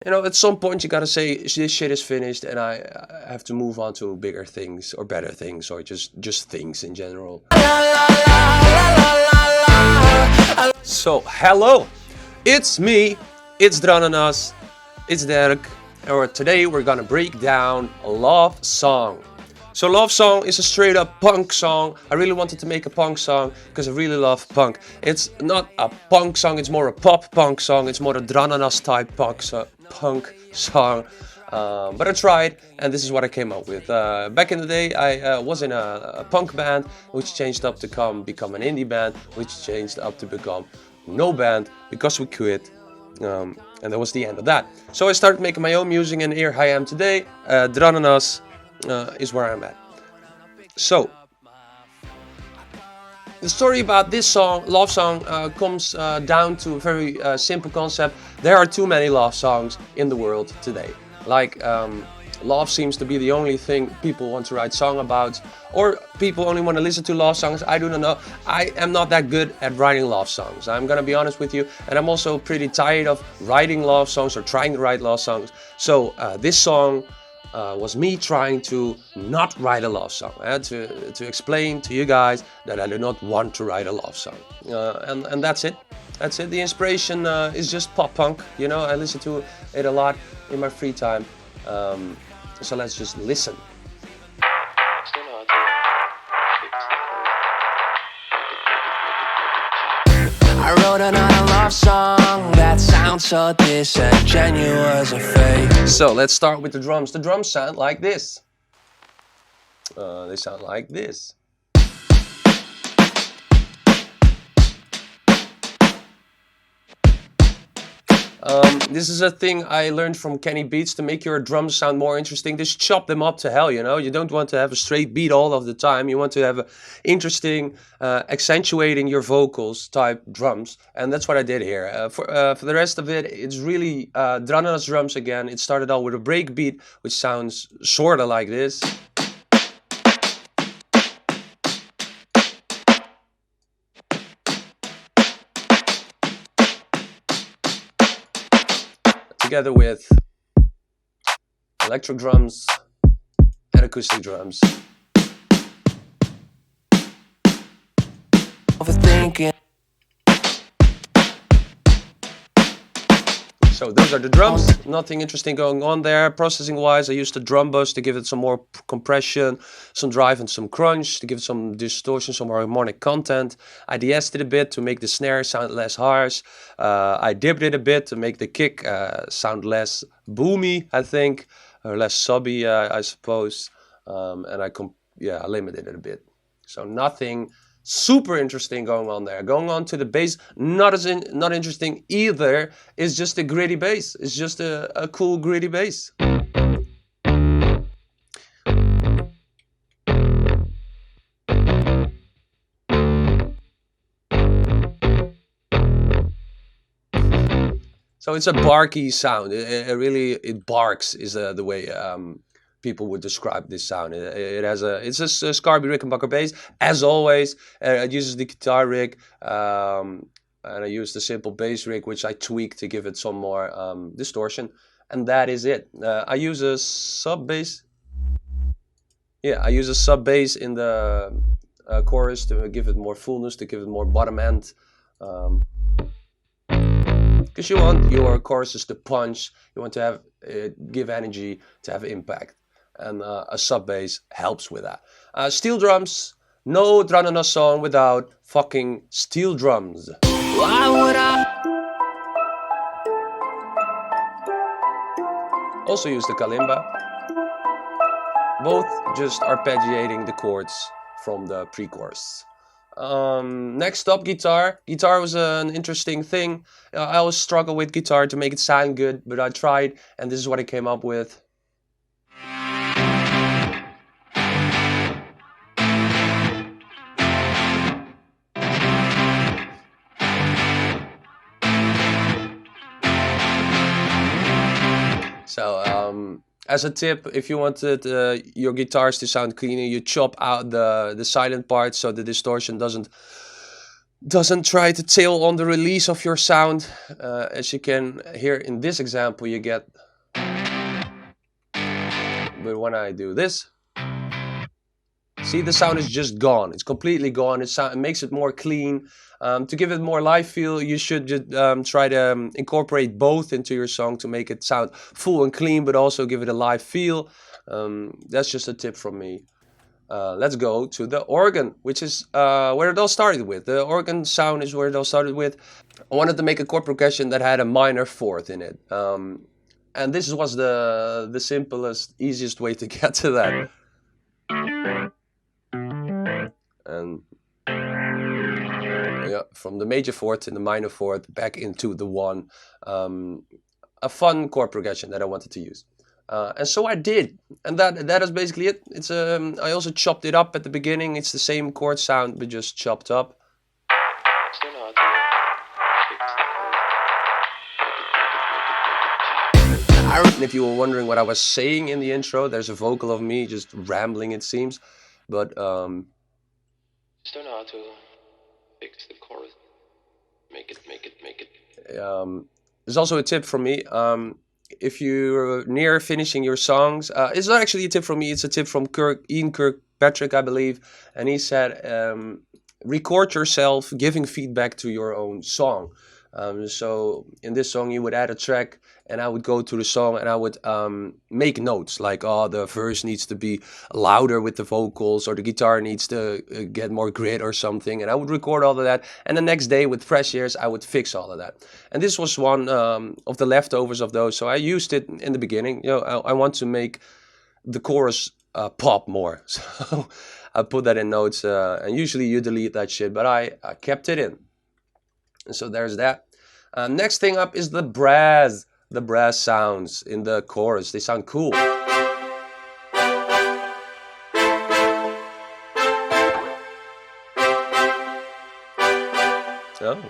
You know, at some point you gotta say this shit is finished, and I have to move on to bigger things or better things or just things in general. So hello, it's me, it's Drananas, it's Dirk, and today we're gonna break down a love song. So Love Song is a straight up punk song. I really wanted to make a punk song because I really love punk. It's not a punk song, it's more a pop punk song. It's more a Drananas type punk song. But I tried, and this is what I came up with. Back in the day, I was in a punk band, which changed up to become an indie band, which changed up to become no band because we quit. And that was the end of that. So I started making my own music, and here I am today. Drananas is where I'm at. So, the story about this song, love song, comes down to a very simple concept. There are too many love songs in the world today. Like, love seems to be the only thing people want to write song about, or people only want to listen to love songs. I do not know. I am not that good at writing love songs. I'm gonna be honest with you, and I'm also pretty tired of writing love songs or trying to write love songs. So this song was me trying to not write a love song, to explain to you guys that I do not want to write a love song, and that's it. That's it. The inspiration is just pop punk. You know, I listen to it a lot in my free time. So let's just listen. I wrote another love song that sounds so disingenuous and fake. So let's start with the drums. The drums sound like this. They sound like this. This is a thing I learned from Kenny Beats. To make your drums sound more interesting, just chop them up to hell, you know? You don't want to have a straight beat all of the time. You want to have a interesting, accentuating your vocals type drums. And that's what I did here. For the rest of it, it's really Drananas drums again. It started out with a break beat, which sounds sort of like this. Together with electric drums and acoustic drums. Overthinking. So those are the drums, nothing interesting going on there. Processing wise, I used the drum bus to give it some more compression, some drive and some crunch, to give it some distortion, some more harmonic content. I de-essed it a bit to make the snare sound less harsh. I dipped it a bit to make the kick sound less boomy, I think, or less subby, I suppose. And I limited it a bit. So nothing super interesting going on there. Going on to the bass, not interesting either. It's just a gritty bass. It's just a cool gritty bass. So it's a barky sound. It barks is the way people would describe this sound. It's a Scarby Rickenbacker bass, as always. It uses the guitar rig, and I use the simple bass rig, which I tweak to give it some more distortion, and that is it. I use a sub bass. Yeah, I use a sub bass in the chorus to give it more fullness, to give it more bottom end. Because you want your choruses to punch, you want to have give energy, to have impact. And a sub bass helps with that. Steel drums, no Drananas song without fucking steel drums. Why would I? Also use the kalimba. Both just arpeggiating the chords from the pre-chorus. Next up, guitar. Guitar was an interesting thing. I always struggle with guitar to make it sound good, but I tried, and this is what I came up with. So, as a tip, if you wanted your guitars to sound cleaner, you chop out the silent parts so the distortion doesn't doesn't try to tail on the release of your sound. As you can hear in this example, you get. But when I do this, see, the sound is just gone. It's completely gone. It makes it more clean. To give it more live feel, you should just try to incorporate both into your song to make it sound full and clean, but also give it a live feel. That's just a tip from me. Let's go to the organ, which is where it all started with. The organ sound is where it all started with. I wanted to make a chord progression that had a minor fourth in it. And this was the simplest, easiest way to get to that. And yeah, from the major fourth in the minor fourth back into the one. A fun chord progression that I wanted to use. And so I did, and that is basically it. It's I also chopped it up at the beginning. It's the same chord sound, but just chopped up. And if you were wondering what I was saying in the intro, there's a vocal of me just rambling, it seems, but Just don't know how to fix the chorus. Make it. There's also a tip from me. If you're near finishing your songs, it's not actually a tip from me. It's a tip from Ian Kirkpatrick, I believe, and he said, record yourself giving feedback to your own song. So in this song, you would add a track, and I would go to the song and I would make notes like, oh, the verse needs to be louder with the vocals, or the guitar needs to get more grit or something. And I would record all of that. And the next day with fresh ears, I would fix all of that. And this was one of the leftovers of those. So I used it in the beginning. You know, I want to make the chorus pop more. So I put that in notes. And usually you delete that shit, but I kept it in. And so there's that. Next thing up is the brass. The brass sounds in the chorus. They sound cool. Oh.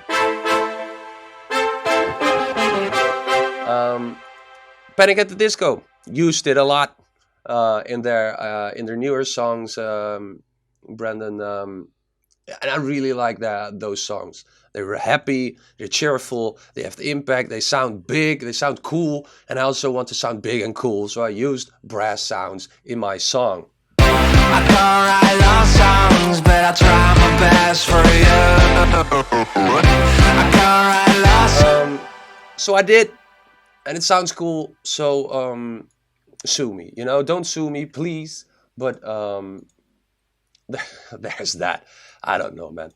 Panic at the Disco used it a lot in their newer songs. Brandon, and I really like those songs. They were happy, they're cheerful, they have the impact, they sound big, they sound cool, and I also want to sound big and cool, so I used brass sounds in my song. I can't write love songs, but I try my best for you. I can't write love songs. So I did, and it sounds cool, so sue me, you know, don't sue me, please, but there's that. I don't know, man.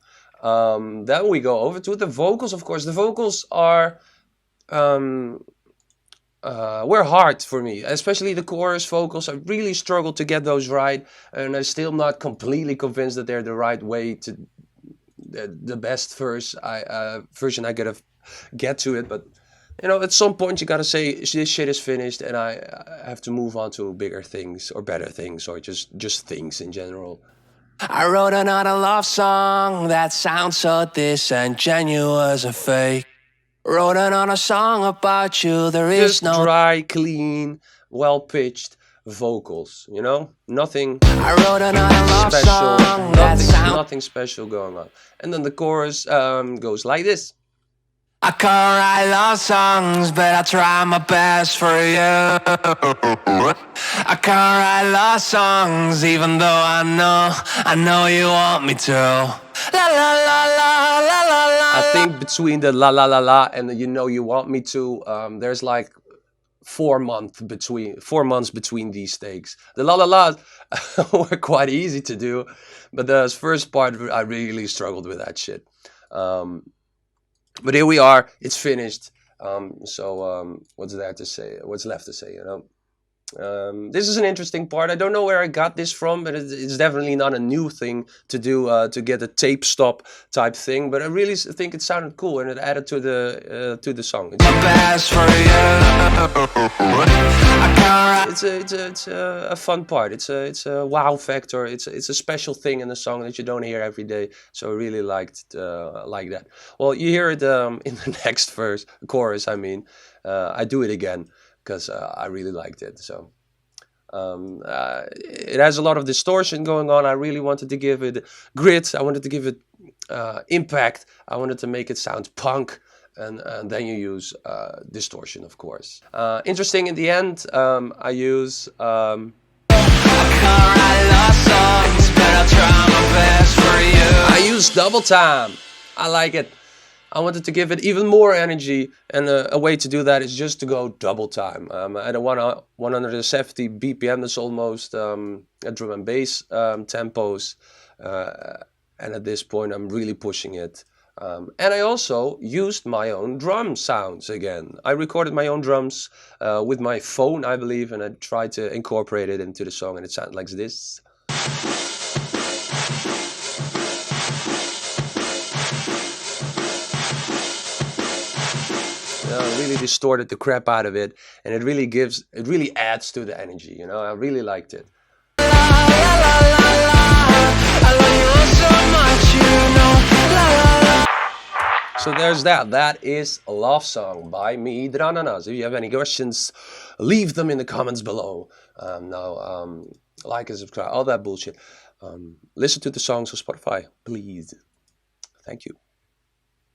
Then we go over to the vocals, of course. The vocals are were hard for me, especially the chorus vocals. I really struggled to get those right, and I'm still not completely convinced that they're the right way to the best version I could have get to it. But you know, at some point you gotta say this shit is finished, and I have to move on to bigger things or better things, or just things in general. I wrote another love song that sounds so disingenuous and fake. Wrote another song about you, there is Just no dry, clean, well-pitched vocals, you know? Nothing I wrote another love special, song that sounds nothing special going on. And then the chorus goes like this. I can't write love songs, but I try my best for you. I can't write love songs, even though I know you want me to. La la la la la la la. I think between the la la la la and the you know you want me to, there's like 4 months between these takes. The la la la were quite easy to do, but the first part I really struggled with that shit. But here we are, it's finished. What's there to say? What's left to say, you know? This is an interesting part. I don't know where I got this from, but it's definitely not a new thing to do, to get a tape stop type thing. But I really think it sounded cool, and it added to the song. It's a fun part. It's a wow factor. It's a special thing in the song that you don't hear every day. So I really liked like that. Well, you hear it in the next chorus. I mean, I do it again because I really liked it. So It has a lot of distortion going on. I really wanted to give it grit. I wanted to give it impact. I wanted to make it sound punk. And then you use distortion, of course. Interesting, in the end, I use... I use double time. I like it. I wanted to give it even more energy, and a way to do that is just to go double time. At a 170 BPM, that's almost a drum and bass tempos, and at this point I'm really pushing it. And I also used my own drum sounds again. I recorded my own drums with my phone, I believe, and I tried to incorporate it into the song, and it sounded like this. Really distorted the crap out of it, and it really adds to the energy, you know. I really liked it. So there's that. That is a love song by me, Drananas. If you have any questions, leave them in the comments below. Like and subscribe, all that bullshit. Listen to the songs on Spotify, please. Thank you.